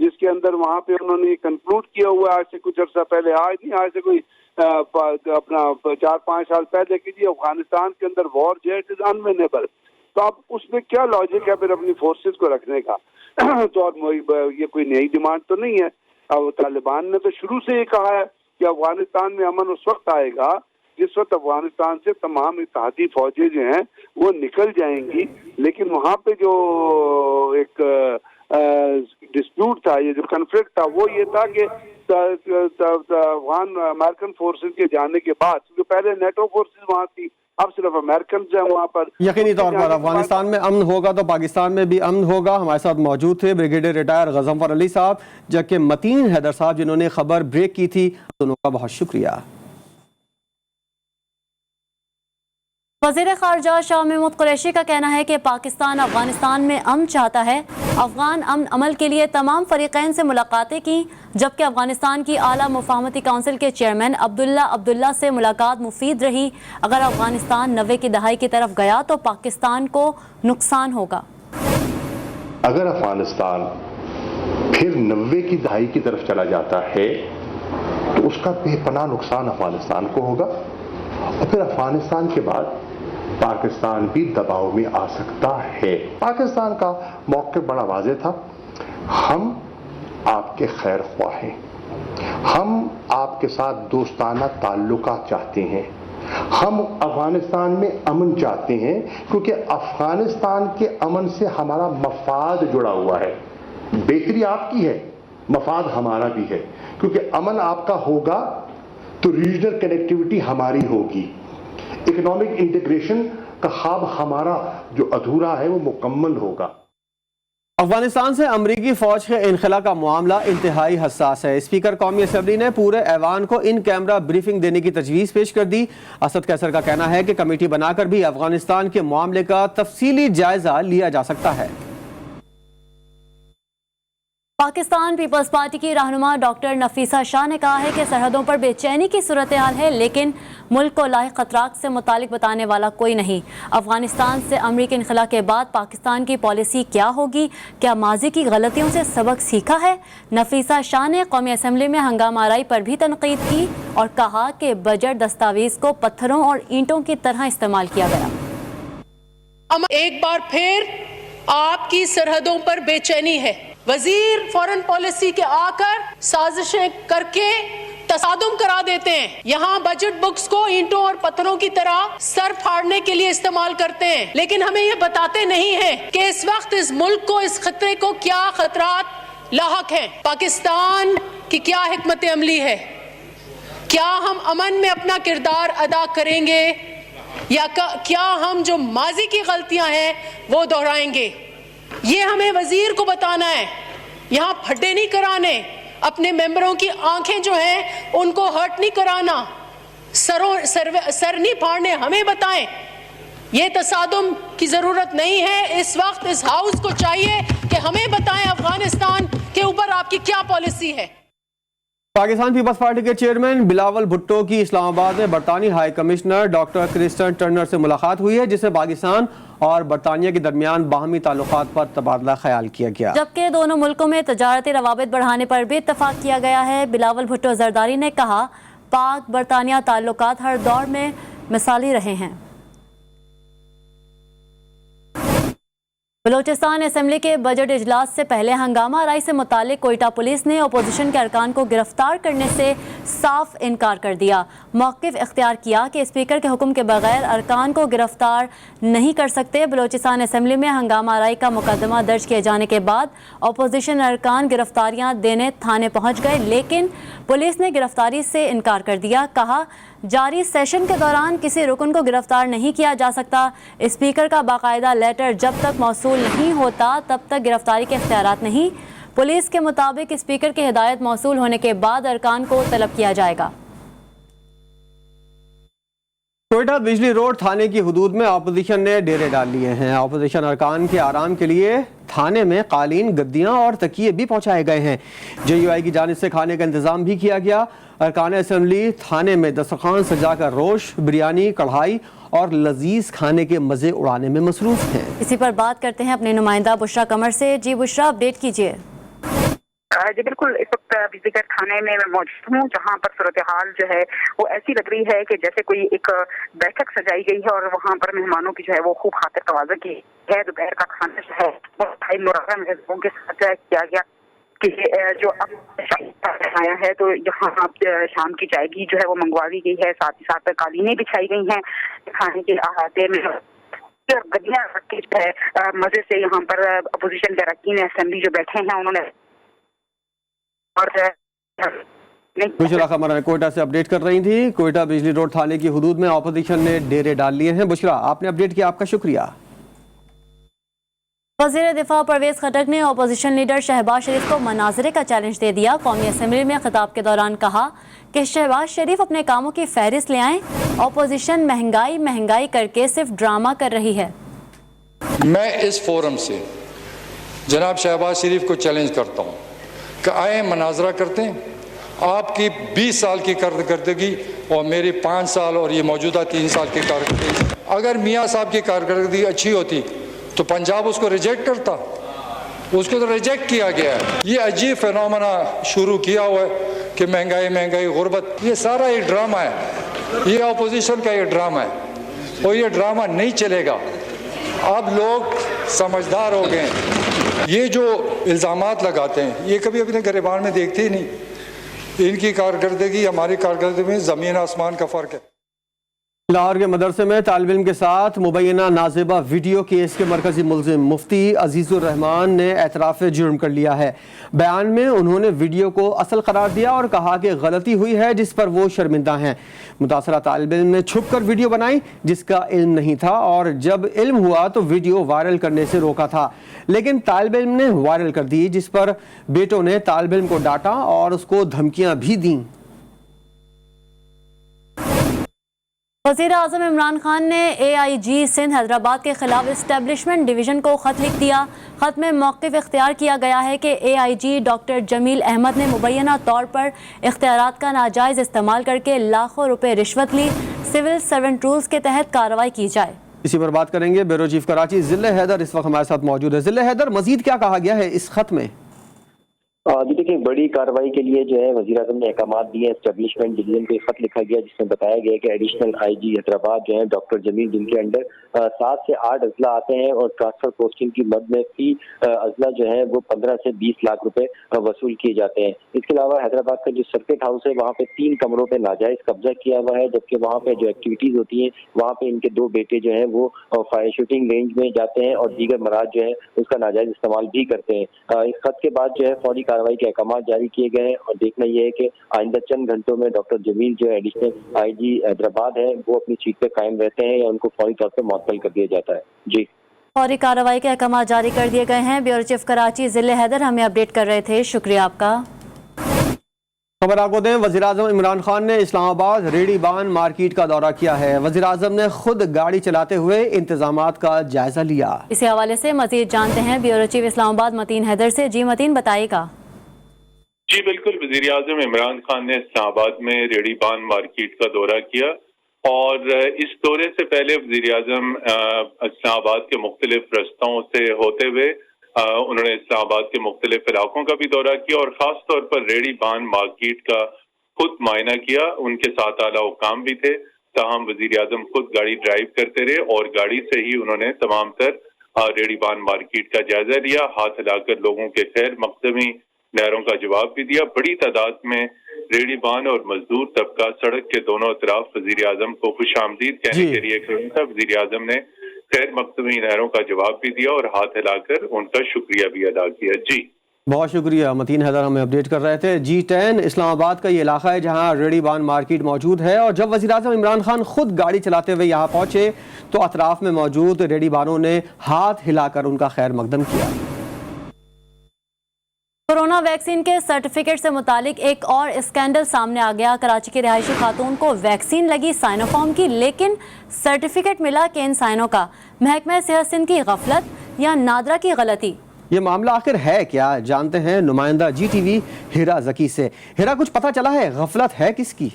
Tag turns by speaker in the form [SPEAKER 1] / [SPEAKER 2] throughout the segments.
[SPEAKER 1] جس کے اندر وہاں پہ انہوں نے کنکلوڈ کیا ہوا ہے آج سے کچھ عرصہ پہلے، آج نہیں، آج سے کوئی اپنا 4-5 سال پہلے کہ جی افغانستان کے اندر وار جو ہے اٹ از انوینیبل. تو اب اس میں کیا لاجک ہے پھر اپنی فورسز کو رکھنے کا؟ تو یہ کوئی نئی ڈیمانڈ تو نہیں ہے. اب طالبان نے تو شروع سے یہ کہا ہے کہ افغانستان میں امن اس وقت آئے گا جس وقت افغانستان سے تمام اتحادی فوجیں جو ہیں وہ نکل جائیں گی. لیکن وہاں پہ جو ایک ڈسپیوٹ تھا، یہ جو کنفلکٹ تھا، وہ یہ تھا کہ افغان امریکن فورسز کے جانے کے بعد، کیونکہ پہلے نیٹو فورسز وہاں تھی، اب صرف امریکنز ہیں وہاں پر.
[SPEAKER 2] یقینی طور پر افغانستان میں امن ہوگا تو پاکستان میں بھی امن ہوگا. ہمارے ساتھ موجود تھے بریگیڈیئر ریٹائر غضنفر علی صاحب، جبکہ متین حیدر صاحب جنہوں نے خبر بریک کی تھی. دونوں کا بہت شکریہ.
[SPEAKER 3] وزیر خارجہ شاہ محمود قریشی کا کہنا ہے کہ پاکستان افغانستان میں امن چاہتا ہے. افغان امن عمل کے لیے تمام فریقین سے ملاقاتیں کی، جبکہ افغانستان کی اعلیٰ مفاہمتی کونسل کے چیئرمین عبداللہ سے ملاقات مفید رہی. اگر افغانستان 90 کی دہائی کی طرف گیا تو پاکستان کو نقصان ہوگا.
[SPEAKER 4] اگر افغانستان پھر 90 کی دہائی کی طرف چلا جاتا ہے تو اس کا بے پناہ نقصان افغانستان کو ہوگا، اور پھر افغانستان کے بعد پاکستان بھی دباؤ میں آ سکتا ہے. پاکستان کا موقف بڑا واضح تھا، ہم آپ کے خیر خواہ ہیں، ہم آپ کے ساتھ دوستانہ تعلقات چاہتے ہیں، ہم افغانستان میں امن چاہتے ہیں، کیونکہ افغانستان کے امن سے ہمارا مفاد جڑا ہوا ہے. بہتری آپ کی ہے، مفاد ہمارا بھی ہے، کیونکہ امن آپ کا ہوگا تو ریجنل کنیکٹیوٹی ہماری ہوگی، اکنامک انٹیگریشن کا خواب ہمارا جو ادھورا ہے وہ مکمل ہوگا.
[SPEAKER 2] افغانستان سے امریکی فوج کے انخلا کا معاملہ انتہائی حساس ہے. اسپیکر قومی اسمبلی نے پورے ایوان کو ان کیمرہ بریفنگ دینے کی تجویز پیش کر دی. اسد قیصر کا کہنا ہے کہ کمیٹی بنا کر بھی افغانستان کے معاملے کا تفصیلی جائزہ لیا جا سکتا ہے.
[SPEAKER 3] پاکستان پیپلز پارٹی کی رہنما ڈاکٹر نفیسہ شاہ نے کہا ہے کہ سرحدوں پر بے چینی کی صورتحال ہے، لیکن ملک کو لاحق خطرات سے متعلق بتانے والا کوئی نہیں. افغانستان سے امریکی انخلا کے بعد پاکستان کی پالیسی کیا ہوگی؟ کیا ماضی کی غلطیوں سے سبق سیکھا ہے؟ نفیسہ شاہ نے قومی اسمبلی میں ہنگامہ آرائی پر بھی تنقید کی اور کہا کہ بجٹ دستاویز کو پتھروں اور اینٹوں کی طرح استعمال کیا گیا.
[SPEAKER 5] ایک بار پھر آپ کی سرحدوں پر بے چینی ہے. وزیر فورن پالیسی کے آ کر سازشیں کر کے تصادم کرا دیتے ہیں. یہاں بجٹ بکس کو اینٹوں اور پتھروں کی طرح سر پھاڑنے کے لیے استعمال کرتے ہیں، لیکن ہمیں یہ بتاتے نہیں ہیں کہ اس وقت اس ملک کو، اس خطرے کو کیا خطرات لاحق ہیں. پاکستان کی کیا حکمت عملی ہے؟ کیا ہم امن میں اپنا کردار ادا کریں گے یا کیا ہم جو ماضی کی غلطیاں ہیں وہ دہرائیں گے؟ یہ ہمیں وزیر کو بتانا ہے. یہاں پھڈے نہیں کرانے، اپنے ممبروں کی آنکھیں جو ہیں ان کو ہرٹ نہیں کرانا، سر نہیں پھاڑنے. ہمیں بتائیں، یہ تصادم کی ضرورت نہیں ہے. اس وقت اس ہاؤس کو چاہیے کہ ہمیں بتائیں افغانستان کے اوپر آپ کی کیا پالیسی ہے.
[SPEAKER 2] پاکستان پیپلز پارٹی کے چیئرمین بلاول بھٹو کی اسلام آباد میں برطانوی ہائی کمشنر ڈاکٹر کرسٹن ٹرنر سے ملاقات ہوئی ہے، جس سے پاکستان اور برطانیہ کے درمیان باہمی تعلقات پر تبادلہ خیال کیا گیا.
[SPEAKER 3] جبکہ دونوں ملکوں میں تجارتی روابط بڑھانے پر بھی اتفاق کیا گیا ہے. بلاول بھٹو زرداری نے کہا پاک برطانیہ تعلقات ہر دور میں مثالی رہے ہیں. بلوچستان اسمبلی کے بجٹ اجلاس سے پہلے ہنگامہ آرائی سے متعلق کوئٹہ پولیس نے اپوزیشن کے ارکان کو گرفتار کرنے سے صاف انکار کر دیا. موقف اختیار کیا کہ اسپیکر کے حکم کے بغیر ارکان کو گرفتار نہیں کر سکتے. بلوچستان اسمبلی میں ہنگامہ آرائی کا مقدمہ درج کیے جانے کے بعد اپوزیشن ارکان گرفتاریاں دینے تھانے پہنچ گئے، لیکن پولیس نے گرفتاری سے انکار کر دیا. کہا جاری سیشن کے دوران کسی رکن کو گرفتار نہیں کیا جا سکتا. اسپیکر کا باقاعدہ لیٹر جب تک موصول نہیں ہوتا تب تک گرفتاری کے اختیارات نہیں. پولیس کے مطابق اسپیکر کی ہدایت موصول ہونے کے بعد ارکان کو طلب کیا جائے گا.
[SPEAKER 2] کوئٹہ بجلی روڈ تھانے کی حدود میں اپوزیشن نے ڈیرے ڈال لیے ہیں. اپوزیشن ارکان کے آرام کے لیے تھانے میں قالین، گدیاں اور تکیے بھی پہنچائے گئے ہیں. JUI کی جانب سے کھانے کا انتظام بھی کیا گیا. ارکان اسمبلی تھانے میں دسترخوان سجا کر روش، بریانی، کڑھائی اور لذیذ کھانے کے مزے اڑانے میں مصروف ہیں.
[SPEAKER 3] اسی پر بات کرتے ہیں اپنے نمائندہ بشرا قمر سے. جی بشرا، اپڈیٹ کیجیے.
[SPEAKER 6] جی بالکل، اس وقت بجلی گھر تھانے میں میں موجود ہوں، جہاں پر صورتحال جو ہے وہ ایسی لگ رہی ہے کہ جیسے کوئی ایک بیٹھک سجائی گئی ہے اور وہاں پر مہمانوں کی جو ہے وہ خوب خاطر تواضع کی ہے۔ دوپہر کا کھانا جو ہے وہ بھائی مرغہ مہذبوں کے ساتھ کیا گیا کہ جو اب آیا ہے تو یہاں شام کی چائے کی جو ہے وہ منگوا دی گئی ہے، ساتھ ہی ساتھ قالینیں بچھائی گئی ہیں کھانے کے احاطے میں، گدیاں رکھ کے جو ہے مزے سے یہاں پر اپوزیشن کے اراکین اسمبلی جو بیٹھے ہیں انہوں نے اور
[SPEAKER 2] بشرا خمر کوئٹہ سے اپڈیٹ کر رہی تھی۔ کوئٹہ بجلی روڈ تھانے کی حدود میں اپوزیشن نے ڈیرے ڈال لیے ہیں۔ بشرا، آپ نے اپڈیٹ کیا، آپ کا شکریہ۔
[SPEAKER 3] وزیر دفاع پرویز خٹک نے اپوزیشن لیڈر شہباز شریف کو مناظرے کا چیلنج دے دیا۔ قومی اسمبلی میں خطاب کے دوران کہا کہ شہباز شریف اپنے کاموں کی فہرست لے آئیں، اپوزیشن مہنگائی کر کے صرف ڈرامہ کر رہی ہے۔
[SPEAKER 7] میں اس فورم سے جناب شہباز شریف کو چیلنج کرتا ہوں کہ آئیں مناظرہ کرتے ہیں۔ آپ کی 20 سال کی کارکردگی اور میری 5 سال اور یہ موجودہ 3 سال کی کارکردگی، اگر میاں صاحب کی کارکردگی اچھی ہوتی تو پنجاب اس کو ریجیکٹ کرتا، اس کو تو ریجیکٹ کیا گیا ہے۔ یہ عجیب فینومنا شروع کیا ہوا ہے کہ مہنگائی غربت، یہ سارا ایک ڈرامہ ہے، یہ اپوزیشن کا ایک ڈرامہ ہے اور یہ ڈرامہ نہیں چلے گا۔ اب لوگ سمجھدار ہو گئے ہیں، یہ جو الزامات لگاتے ہیں یہ کبھی اپنے گریبان میں دیکھتے ہی نہیں۔ ان کی کارکردگی ہماری کارکردگی میں زمین آسمان کا فرق ہے۔
[SPEAKER 2] لاہور کے مدرسے میں طالب علم کے ساتھ مبینہ نازیبہ ویڈیو کیس کے مرکزی ملزم مفتی عزیز الرحمان نے اعتراف جرم کر لیا ہے۔ بیان میں انہوں نے ویڈیو کو اصل قرار دیا اور کہا کہ غلطی ہوئی ہے جس پر وہ شرمندہ ہیں۔ متاثرہ طالب علم نے چھپ کر ویڈیو بنائی جس کا علم نہیں تھا، اور جب علم ہوا تو ویڈیو وائرل کرنے سے روکا تھا، لیکن طالب علم نے وائرل کر دی، جس پر بیٹوں نے طالب علم کو ڈانٹا اور اس کو دھمکیاں بھی دیں۔
[SPEAKER 3] وزیر اعظم عمران خان نے اے آئی جی سندھ حیدرآباد کے خلاف اسٹیبلشمنٹ ڈویژن کو خط لکھ دیا۔ خط میں موقف اختیار کیا گیا ہے کہ اے آئی جی ڈاکٹر جمیل احمد نے مبینہ طور پر اختیارات کا ناجائز استعمال کر کے لاکھوں روپے رشوت لی، سول سرونٹ رولز کے تحت کارروائی کی جائے۔
[SPEAKER 2] اسی پر بات کریں گے، بیورو چیف کراچی ضلع حیدر اس وقت ہمارے ساتھ موجود ہے۔ ضلع حیدر، مزید کیا کہا گیا ہے اس خط میں؟
[SPEAKER 8] جی دیکھیں، بڑی کارروائی کے لیے جو ہے وزیر اعظم نے احکامات دیے ہیں۔ اسٹیبلشمنٹ ڈویژن کو خط لکھا گیا جس میں بتایا گیا کہ ایڈیشنل آئی جی حیدرآباد جو ہے ڈاکٹر جمیل، جن کے انڈر 7 سے 8 اضلاع آتے ہیں اور ٹرانسفر پوسٹنگ کی مد میں فی اضلاع جو ہے وہ 15 سے 20 لاکھ روپے وصول کیے جاتے ہیں۔ اس کے علاوہ حیدرآباد کا جو سرکٹ ہاؤس ہے وہاں پہ 3 کمروں پہ ناجائز قبضہ کیا ہوا ہے، جبکہ وہاں پہ جو ایکٹیویٹیز ہوتی ہیں وہاں پہ ان کے 2 بیٹے جو ہیں وہ فائر شوٹنگ رینج میں جاتے ہیں اور دیگر مراج جو ہے اس کا ناجائز استعمال بھی کرتے ہیں۔ اس خط کے بعد جو ہے فوری کارروائی کے احکامات جاری کیے گئے ہیں اور دیکھنا یہ ہے کہ آئندہ چند گھنٹوں میں ڈاکٹر جمیل جو ایڈیشنل آئی جی حیدرآباد ہے وہ اپنی سیٹ پہ قائم رہتے ہیں یا ان کو فوری طور پہ معطل کر دیا جاتا ہے۔ جی،
[SPEAKER 3] فوری کارروائی کے احکامات جاری کر دیے گئے ہیں۔ بیورو چیف کراچی ضلع حیدر ہمیں اپڈیٹ کر رہے تھے، شکریہ آپ کا۔
[SPEAKER 2] خبر آپ کو دیں، وزیراعظم عمران خان نے اسلام آباد ریڑی بان مارکیٹ کا دورہ کیا ہے۔ وزیراعظم نے خود گاڑی چلاتے ہوئے انتظامات کا جائزہ لیا۔
[SPEAKER 3] اسی حوالے سے مزید جانتے ہیں بیورو چیف اسلام آباد متین حیدر سے۔ جی متین، بتائیے گا۔
[SPEAKER 9] جی بالکل، وزیر اعظم عمران خان نے اسلام آباد میں ریڑی بان مارکیٹ کا دورہ کیا اور اس دورے سے پہلے وزیر اعظم اسلام آباد کے مختلف رستوں سے ہوتے ہوئے انہوں نے اسلام آباد کے مختلف علاقوں کا بھی دورہ کیا اور خاص طور پر ریڑی بان مارکیٹ کا خود معائنہ کیا۔ ان کے ساتھ اعلیٰ حکام بھی تھے، تاہم وزیر اعظم خود گاڑی ڈرائیو کرتے رہے اور گاڑی سے ہی انہوں نے تمام تر ریڑی بان مارکیٹ کا جائزہ لیا، ہاتھ ہلا کر لوگوں کے خیر مقدمی نعروں کا جواب بھی دیا۔ بڑی تعداد میں ریڑی بان اور مزدور طبقہ سڑک کے دونوں اطراف وزیر اعظم کو خوش آمدید کہنے کے لیے کھڑا تھا۔ وزیر اعظم نے خیر مقدمی نعروں کا جواب بھی دیا اور ہاتھ ہلا کر ان کا شکریہ بھی ادا کیا۔ جی
[SPEAKER 2] بہت شکریہ متین حیدر، ہمیں اپڈیٹ کر رہے تھے۔ G10 اسلام آباد کا یہ علاقہ ہے جہاں ریڑی بان مارکیٹ موجود ہے، اور جب وزیر اعظم عمران خان خود گاڑی چلاتے ہوئے یہاں پہنچے تو اطراف میں موجود ریڑی بانوں نے ہاتھ ہلا کر ان کا خیر مقدم کیا۔
[SPEAKER 3] کورونا ویکسین کے سرٹیفکیٹ سے متعلق ایک اور اسکینڈل سامنے آ گیا۔ کراچی کی رہائشی خاتون کو ویکسین لگی سائنو فارم کی، لیکن سرٹیفکیٹ ملا کہ ان سائنوں کا۔ محکمہ صحت سندھ کی غفلت یا نادرا کی غلطی؟
[SPEAKER 2] یہ معاملہ آخر ہے کیا، جانتے ہیں نمائندہ جی ٹی وی ہیرا زکی سے۔ ہیرا، کچھ پتہ چلا ہے غفلت ہے کس کی؟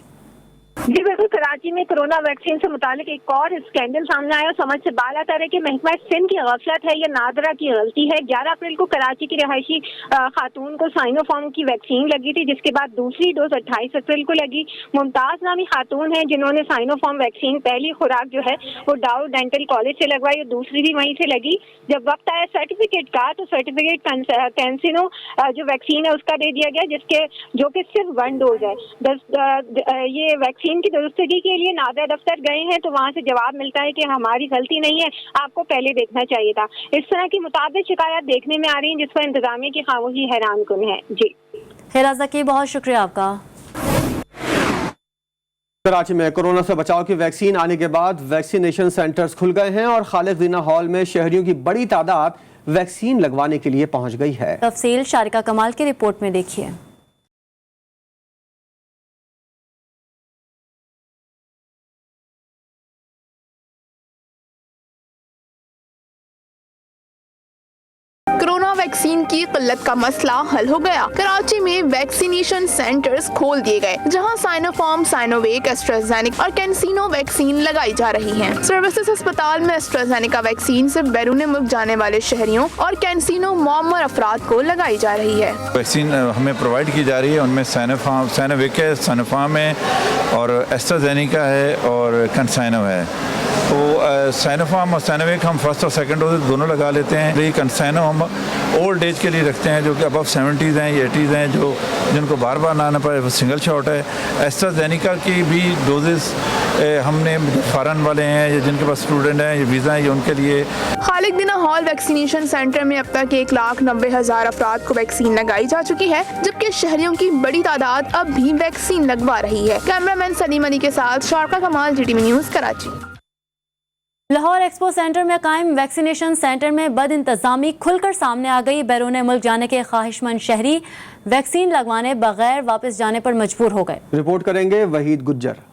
[SPEAKER 10] جی بالکل، کراچی میں کورونا ویکسین سے متعلق ایک اور اسکینڈل سامنے آیا اور سمجھ سے بال آتا ہے کہ محکمہ سندھ کی غفلت ہے یا نادرہ کی غلطی ہے۔ 11 اپریل کو کراچی کی رہائشی خاتون کو سائنو فارم کی ویکسین لگی تھی، جس کے بعد دوسری ڈوز 28 اپریل کو لگی۔ ممتاز نامی خاتون ہیں جنہوں نے سائنو فارم ویکسین پہلی خوراک جو ہے وہ ڈاؤ ڈینٹل کالج سے لگوائی اور دوسری بھی وہیں سے لگی۔ جب وقت آیا سرٹیفکیٹ کا تو سرٹیفکیٹ کینسینو جو ویکسین ہے اس کا دے دیا گیا، جو کہ صرف 1 ڈوز ہے۔ یہ ویکسین کی درستگی کے لیے نادرہ دفتر گئے ہیں تو وہاں سے جواب ملتا ہے کہ ہماری غلطی نہیں ہے، آپ کو پہلے دیکھنا چاہیے تھا۔ اس طرح کی متعدد شکایات دیکھنے میں آ رہی ہیں جس پر انتظامیہ کی خاموشی حیران کن ہے۔ جی
[SPEAKER 3] ہیرا ذکی، بہت شکریہ آپ کا۔
[SPEAKER 2] کراچی میں کورونا سے بچاؤ کی ویکسین آنے کے بعد ویکسینیشن سینٹرز کھل گئے ہیں اور خالق زینہ ہال میں شہریوں کی بڑی تعداد ویکسین لگوانے کے لیے پہنچ گئی ہے۔
[SPEAKER 3] تفصیل شارکہ کمال کی رپورٹ میں دیکھیے۔
[SPEAKER 11] کورونا ویکسین کی قلت کا مسئلہ حل ہو گیا۔ کراچی میں ویکسینیشن سینٹرز کھول دیے گئے جہاں سائنو فارم، سائنوویک، ایسٹرازینیکا اور کینسینو ویکسین لگائی جا رہی ہیں۔ سروسز اسپتال میں ایسٹرازینیکا ویکسین صرف بیرون ملک جانے والے شہریوں اور کینسینو معمر افراد کو لگائی جا رہی ہے۔
[SPEAKER 12] ویکسین ہمیں پرووائڈ کی جا رہی ہے، ان میں سائنوویک ہے، سائنوفارم ہے اور ایسٹرازینیکا ہے اور کنسائنو ہے۔ تو سائنوفارم اور سائنوویک ہم فرسٹ اور سیکنڈ ڈوز دونوں لگا لیتے ہیں۔ لیکن کنسائنو ہم اولڈ ایج کے لیے رکھتے ہیں جو کہ ابو 70s ہیں یا 80s ہیں، جن کو بار بار نہ آنا پڑے، وہ سنگل شاٹ ہے۔ ایسٹرازینیکا کی بھی ڈوزز ہم نے فارن والے ہیں یا جن کے پاس اسٹوڈنٹ ہیں یا ویزا ہیں، یہ ان کے لیے۔
[SPEAKER 11] خالق زینہ ہال ویکسینیشن سینٹر میں اب تک 1,90,000 افراد کو ویکسین لگائی جا چکی ہے، جبکہ شہریوں کی بڑی تعداد اب بھی ویکسین لگوا رہی ہے۔ کیمرہ مین سلیم علی کے ساتھ شارکہ کمال، GTV news Karachi.
[SPEAKER 3] Lahore expo centre میں قائم ویکسینیشن سینٹر میں بد انتظامی کھل کر سامنے آ گئی۔ بیرون ملک جانے کے خواہش مند شہری ویکسین لگوانے بغیر واپس جانے پر مجبور ہو گئے۔
[SPEAKER 2] رپورٹ کریں گے وحید گجر۔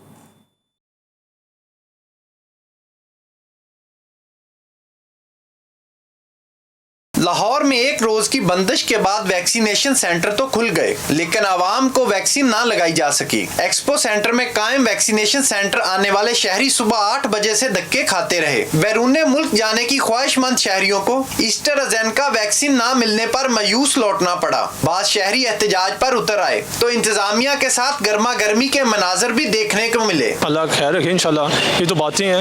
[SPEAKER 13] لاہور میں ایک روز کی بندش کے بعد ویکسینیشن سینٹر تو کھل گئے لیکن عوام کو ویکسین نہ لگائی جا سکی۔ ایکسپو سینٹر میں قائم ویکسینیشن سینٹر آنے والے شہری صبح 8 بجے سے دھکے کھاتے رہے۔ بیرون ملک جانے کی خواہش مند شہریوں کو ایسٹرازینیکا ویکسین نہ ملنے پر مایوس لوٹنا پڑا۔ بعض شہری احتجاج پر اتر آئے تو انتظامیہ کے ساتھ گرما گرمی کے مناظر بھی دیکھنے کو ملے۔
[SPEAKER 14] اللہ خیر رکھے انشاءاللہ۔ یہ تو باتیں ہیں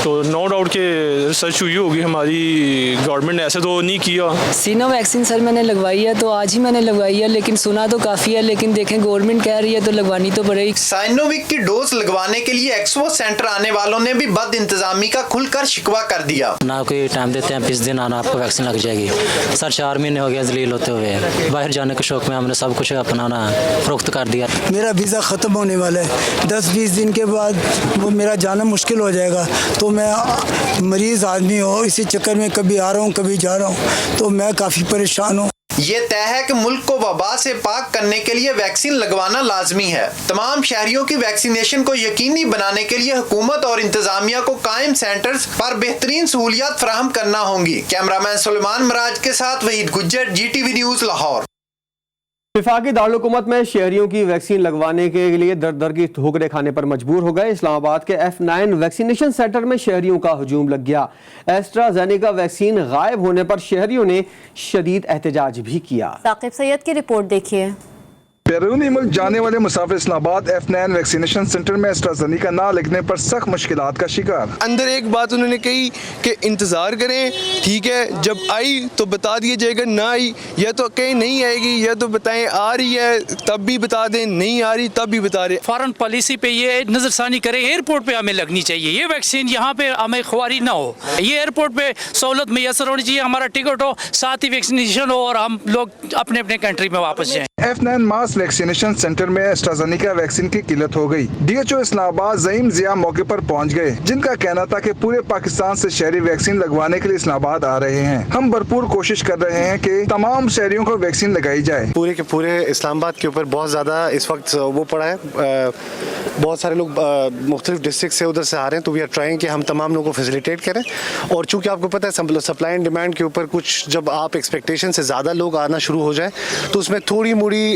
[SPEAKER 14] تو نو ڈاؤٹ کہ ریسرچ ہوئی ہوگی، ہماری گورنمنٹ نے ایسے تو نہیں کیا۔
[SPEAKER 15] سینو ویکسین سر میں نے لگوائی ہے تو آج ہی میں نے لگوائی ہے، لیکن سنا تو کافی ہے، لیکن دیکھیں گورنمنٹ کہہ رہی ہے تو لگوانی تو پڑے گی۔
[SPEAKER 13] سائنوویک کی ڈوز لگوانے کے لیے ایکسپو سینٹر آنے والوں نے بھی بد انتظامی کا کھل کر شکوہ کر دیا۔
[SPEAKER 15] نہ کوئی ٹائم دیتے ہیں 20 دن آنا آپ کو ویکسین لگ جائے گی۔ سر 4 مہینے ہو گیا ذلیل ہوتے ہوئے، باہر جانے کے شوق میں ہم نے سب کچھ اپنانا فروخت کر دیا۔
[SPEAKER 16] میرا ویزا ختم ہونے والا ہے، 10-20 دن کے بعد وہ میرا جانا مشکل ہو جائے گا، تو میں مریض آدمی ہوں، اسی چکر میں کبھی آ رہا ہوں کبھی جا رہا ہوں، تو میں کافی پریشان ہوں۔
[SPEAKER 13] یہ طے ہے کہ ملک کو وبا سے پاک کرنے کے لیے ویکسین لگوانا لازمی ہے۔ تمام شہریوں کی ویکسینیشن کو یقینی بنانے کے لیے حکومت اور انتظامیہ کو قائم سینٹرز پر بہترین سہولیات فراہم کرنا ہوں گی۔ کیمرہ مین سلیمان مراج کے ساتھ وحید گجر، GTV نیوز لاہور۔
[SPEAKER 2] وفاقی دارالحکومت میں شہریوں کی ویکسین لگوانے کے لیے در در کی ٹھوکریں کھانے پر مجبور ہو گئے۔ اسلام آباد کے F9 ویکسینیشن سینٹر میں شہریوں کا ہجوم لگ گیا۔ ایسٹرازینیکا ویکسین غائب ہونے پر شہریوں نے شدید احتجاج بھی کیا۔
[SPEAKER 3] ثاقب سید کی رپورٹ دیکھیے۔
[SPEAKER 17] بیرونی ملک جانے والے مسافر اسلام آباد F9 ویکسینیشن سینٹر میں ایسٹرازینیکا نہ لگنے پر سخت مشکلات کا شکار۔
[SPEAKER 18] اندر ایک بات انہوں نے کہی کہ انتظار کریں، ٹھیک ہے، جب آئی تو بتا دیا جائے گا، نہ آئی یا تو کہیں نہیں آئے گی یا تو بتائیں آ رہی ہے تب بھی بتا دیں، نہیں آ رہی تب بھی بتا دیں۔
[SPEAKER 19] فارن پالیسی پہ یہ نظر ثانی کرے، ایئرپورٹ پہ ہمیں لگنی چاہیے یہ ویکسین، یہاں پہ ہمیں خواری نہ ہو، یہ ایئرپورٹ پہ سہولت میسر ہونی چاہیے، ہمارا ٹکٹ ہو، ساتھ ہی ویکسینیشن ہو اور ہم لوگ اپنے اپنے کنٹری میں واپس جائیں۔
[SPEAKER 17] F9 ماس ویکسینیشن سینٹر میں ایسٹرازینیکا ویکسین کی قلت ہو گئی۔ DHO اسلام آباد زعیم ضیاء موقع پر پہنچ گئے، جن کا کہنا تھا کہ پورے پاکستان سے شہری ویکسین لگوانے کے لیے اسلام آباد آ رہے ہیں۔ ہم بھرپور کوشش کر رہے ہیں کہ تمام شہریوں کو ویکسین لگائی جائے۔
[SPEAKER 20] پورے کے پورے اسلام آباد کے اوپر بہت زیادہ اس وقت وہ پڑا ہے، بہت سارے لوگ مختلف ڈسٹرکٹ سے ادھر سے آ رہے ہیں، تو وی آر ٹرائنگ کہ ہم تمام لوگوں کو فیسیلیٹیٹ کریں، اور چونکہ آپ کو پتہ ہے سپلائی اینڈ ڈیمانڈ کے اوپر کچھ جب آپ ایکسپیکٹیشن سے زیادہ لوگ آنا شروع ہو جائیں تو اس میں تھوڑی موڑی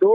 [SPEAKER 21] 2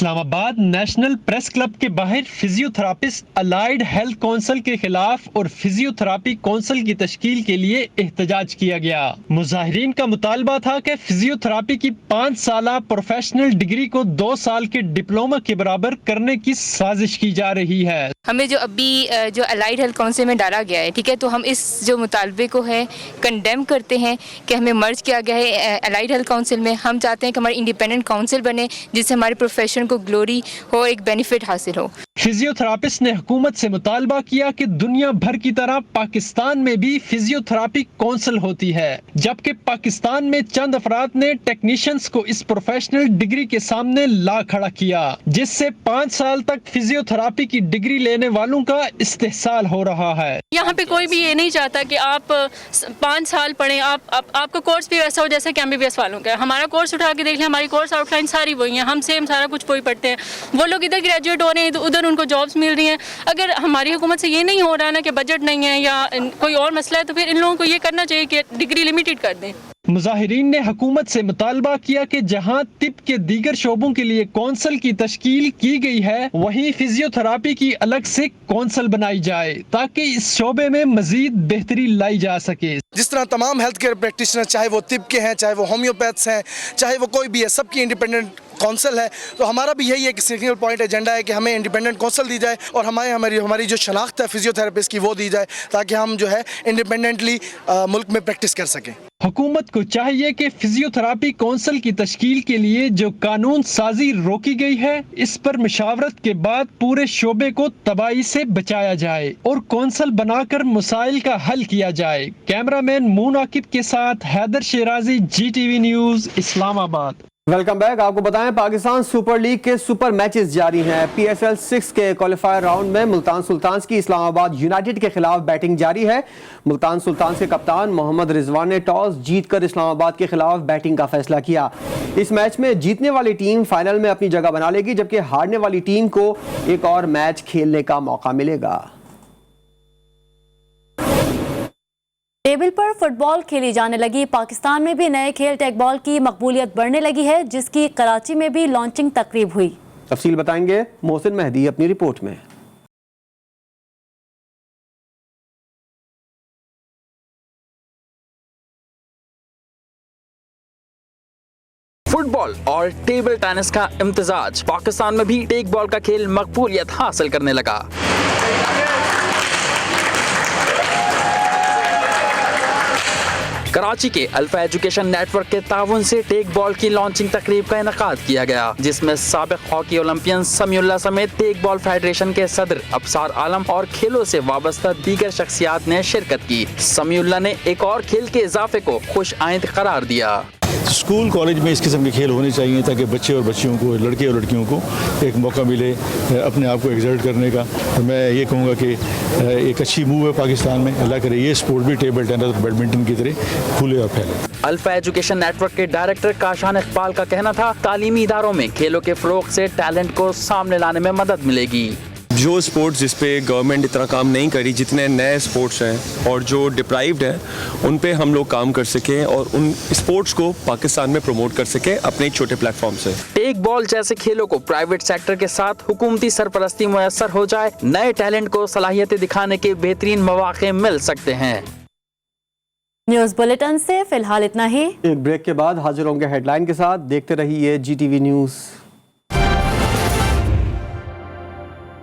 [SPEAKER 1] اسلام آباد نیشنل پریس کلب کے باہر فزیوتھراپسٹ الائیڈ ہیلتھ کونسل کے خلاف اور فزیوتھراپی کونسل کی تشکیل کے لیے احتجاج کیا گیا۔ مظاہرین کا مطالبہ تھا کہ فزیوتھراپی کی 5 سالہ پروفیشنل ڈگری کو 2 سال کے ڈپلومہ کے برابر کرنے کی سازش کی جا رہی ہے۔
[SPEAKER 4] ہمیں جو ابھی جو الائیڈ ہیلتھ کونسل میں ڈالا گیا ہے، ٹھیک ہے، تو ہم اس جو مطالبے کو ہے کنڈیم کرتے ہیں کہ ہمیں مرج کیا گیا ہے الائیڈ ہیلتھ کونسل میں۔ ہم چاہتے ہیں کہ ہماری انڈیپینڈنٹ کونسل بنے جس سے ہمارے پروفیشن کو گلوری ہو، ایک بینیفٹ حاصل ہو۔
[SPEAKER 1] فزیوتھراپسٹ نے حکومت سے مطالبہ کیا کہ دنیا بھر کی طرح پاکستان میں بھی فزیوتھراپی کونسل ہوتی ہے، جبکہ پاکستان میں چند افراد نے ٹیکنیشینز کو اس پروفیشنل ڈگری کے سامنے لا کھڑا کیا، جس سے 5 سال تک فزیوتھراپی کی ڈگری لینے والوں کا استحصال ہو رہا ہے۔
[SPEAKER 22] یہاں پہ کوئی بھی یہ نہیں چاہتا کہ آپ 5 سال پڑھیں، آپ کا کورس بھی ویسا ہو جیسا کہ MBBS والوں کا۔ ہمارا کورس اٹھا کے دیکھ لیں، ہماری کورس آؤٹ لائن ساری وہی ہیں، ہم سیم سارا کچھ وہی پڑھتے ہیں۔ وہ لوگ ادھر گریجویٹ ہو رہے ہیں، ادھر ان کو جابس مل رہی ہیں۔ اگر ہماری حکومت سے یہ نہیں ہو رہا نا کہ بجٹ نہیں ہے یا کوئی اور مسئلہ ہے، تو پھر ان لوگوں کو یہ کرنا چاہیے کہ ڈگری لمیٹڈ کر دیں۔
[SPEAKER 1] مظاہرین نے حکومت سے مطالبہ کیا کہ جہاں طب کے دیگر شعبوں کے لیے کونسل کی تشکیل کی گئی ہے، وہیں فزیوتھراپی کی الگ سے کونسل بنائی جائے تاکہ اس شعبے میں مزید بہتری لائی جا سکے۔
[SPEAKER 23] جس طرح تمام ہیلتھ کیئر پریکٹیشنر، چاہے وہ طب کے ہیں، چاہے وہ ہومیوپیتھس ہیں، چاہے وہ کوئی بھی ہے، سب کی انڈیپینڈنٹ کونسل ہے، تو ہمارا بھی یہی ایک سنگل پوائنٹ ایجنڈا ہے کہ ہمیں انڈیپینڈنٹ کونسل دی جائے اور ہماری جو شناخت ہے فزیوتھراپسٹ کی وہ دی جائے تاکہ ہم جو ہے انڈیپینڈنٹلی ملک میں پریکٹس کر سکیں۔
[SPEAKER 1] حکومت کو چاہیے کہ فزیوتھراپی کونسل کی تشکیل کے لیے جو قانون سازی روکی گئی ہے، اس پر مشاورت کے بعد پورے شعبے کو تباہی سے بچایا جائے اور کونسل بنا کر مسائل کا حل کیا جائے۔ کیمرہ مین مون عاقب کے ساتھ حیدر شیرازی، GTV نیوز، اسلام آباد۔
[SPEAKER 2] Welcome back. آپ کو بتائیں پاکستان سپر لیگ کے سپر میچز جاری ہیں۔ PSL 6 کے کوالیفائر راؤنڈ میں ملتان سلطانز کی اسلام آباد یونائٹڈ کے خلاف بیٹنگ جاری ہے۔ ملتان سلطانز کے کپتان محمد رضوان نے ٹاس جیت کر اسلام آباد کے خلاف بیٹنگ کا فیصلہ کیا۔ اس میچ میں جیتنے والی ٹیم فائنل میں اپنی جگہ بنا لے گی، جبکہ ہارنے والی ٹیم کو ایک اور میچ کھیلنے کا موقع ملے گا۔
[SPEAKER 3] ٹیبل پر فٹ بال کھیلی جانے لگی۔ پاکستان میں بھی نئے کھیل ٹیک بال کی مقبولیت بڑھنے لگی ہے، جس کی کراچی میں بھی لانچنگ تقریب ہوئی۔
[SPEAKER 2] تفصیل بتائیں گے محسن مہدی اپنی رپورٹ میں۔
[SPEAKER 24] فٹ بال اور ٹیبل ٹینس کا امتزاج، پاکستان میں بھی ٹیک بال کا کھیل مقبولیت حاصل کرنے لگا۔ کراچی کے الفا ایجوکیشن نیٹ ورک کے تعاون سے ٹیک بال کی لانچنگ تقریب کا انعقاد کیا گیا، جس میں سابق ہاکی اولمپئن سمیع اللہ سمیت ٹیک بال فیڈریشن کے صدر ابصار عالم اور کھیلوں سے وابستہ دیگر شخصیات نے شرکت کی۔ سمیع اللہ نے ایک اور کھیل کے اضافے کو خوش آئند قرار دیا۔
[SPEAKER 25] اسکول کالج میں اس قسم کے کھیل ہونے چاہیے تاکہ بچے اور بچیوں کو، لڑکے اور لڑکیوں کو ایک موقع ملے اپنے آپ کو ایگزرٹ کرنے کا۔ میں یہ کہوں گا کہ ایک اچھی موو ہے پاکستان میں، اللہ کرے یہ اسپورٹ بھی ٹیبل ٹینس اور بیڈمنٹن کی طرح کھلے اور پھیلے۔
[SPEAKER 24] الفا ایجوکیشن نیٹ ورک کے ڈائریکٹر کاشان اقبال کا کہنا تھا، تعلیمی اداروں میں کھیلوں کے فروغ سے ٹیلنٹ کو سامنے لانے میں مدد ملے گی۔
[SPEAKER 26] جو اسپورٹس جس پہ گورنمنٹ اتنا کام نہیں کری، جتنے نئے اسپورٹس ہیں اور جو ڈپرائیوڈ ہیں، ان پہ ہم لوگ کام کر سکیں اور ان اسپورٹس کو پاکستان میں پروموٹ کر سکیں اپنے ایک چھوٹے پلیٹ فارم سے۔
[SPEAKER 24] ٹیک بال جیسے کھیلوں کو پرائیویٹ سیکٹر کے ساتھ حکومتی سرپرستی میسر ہو جائے، نئے ٹیلنٹ کو صلاحیتیں دکھانے کے بہترین مواقع مل سکتے ہیں۔
[SPEAKER 3] نیوز بلیٹن سے فی الحال اتنا ہی۔
[SPEAKER 2] ایک بریک کے بعد حاضر ہوں گے ہیڈ لائن کے ساتھ، دیکھتے رہیے GTV نیوز۔